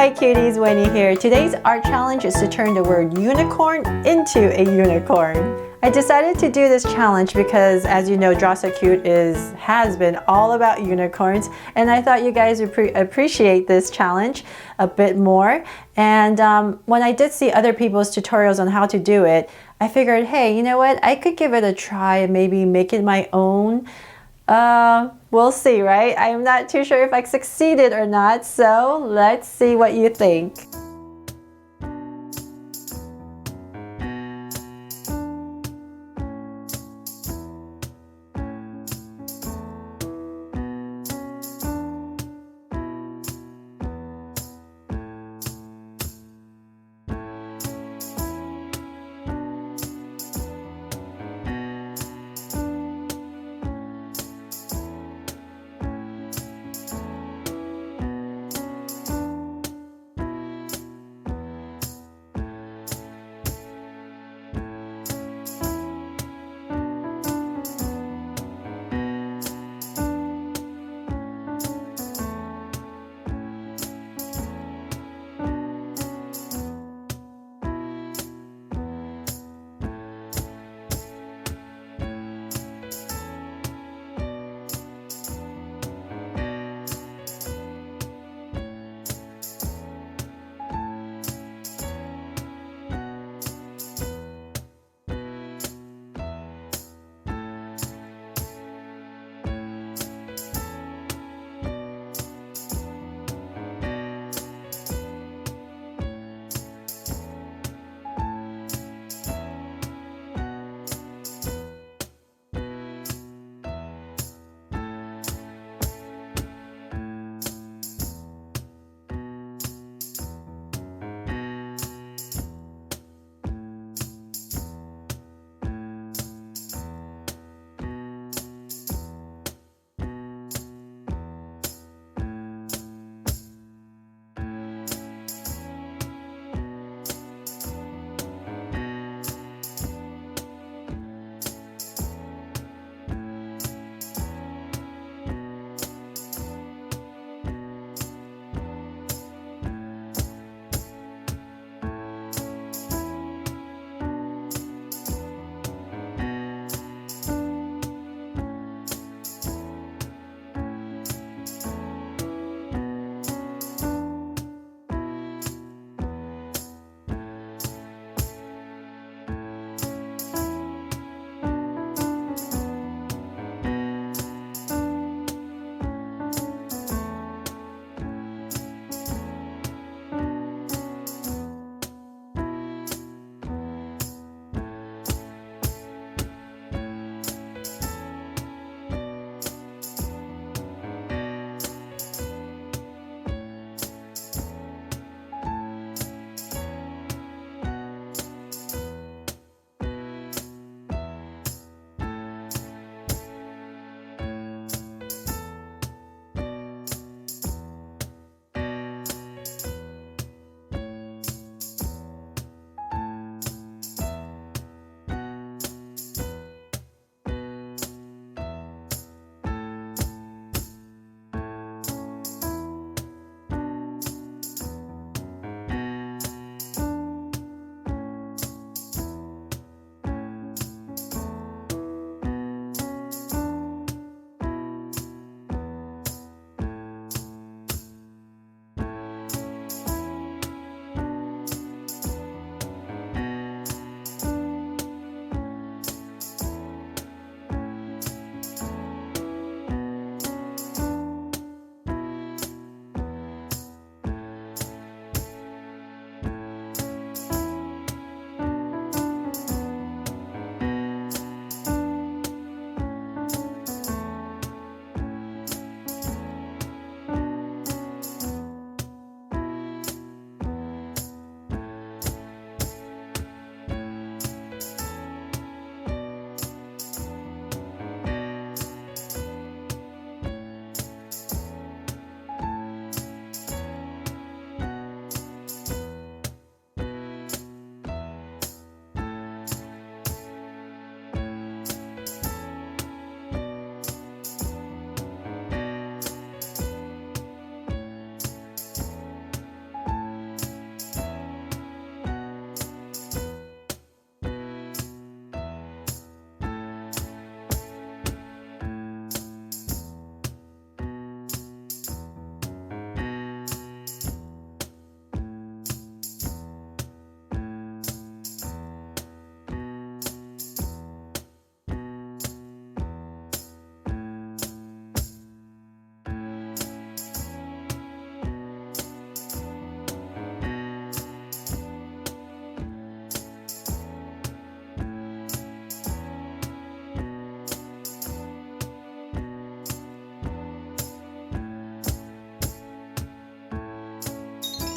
Hi cuties, Winnie here. Today's art challenge is to turn the word unicorn into a unicorn. I decided to do this challenge because, as you know, Draw So Cute has been all about unicorns, and I thought you guys would appreciate this challenge a bit more. And when I did see other people's tutorials on how to do it, I figured, hey, you know what? I could give it a try and maybe make it my own. We'll see, right? I'm not too sure if I succeeded or not, so let's see what you think.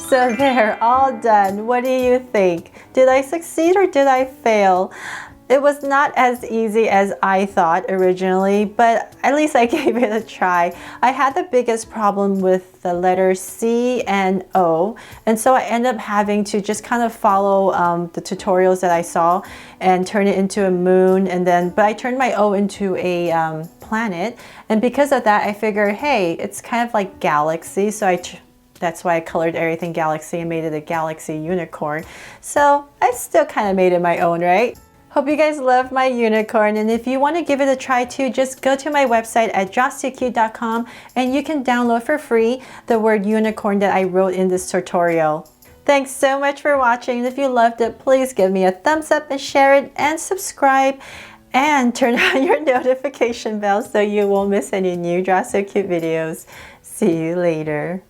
So there, all done. What do you think? Did I succeed or did I fail? It was not as easy as I thought originally, but at least I gave it a try. I had the biggest problem with the letters C and O, and so I ended up having to just kind of follow the tutorials that I saw and turn it into a moon, but I turned my O into a planet, and because of that I figured, hey, it's kind of like galaxy, so that's why I colored everything galaxy and made it a galaxy unicorn. So I still kind of made it my own, right? Hope you guys love my unicorn, and if you want to give it a try too, just go to my website at jostocute.com and you can download for free the word unicorn that I wrote in this tutorial. Thanks so much for watching. If you loved it, please give me a thumbs up and share it and subscribe and turn on your notification bell so you won't miss any new Draw So Cute videos. See you later.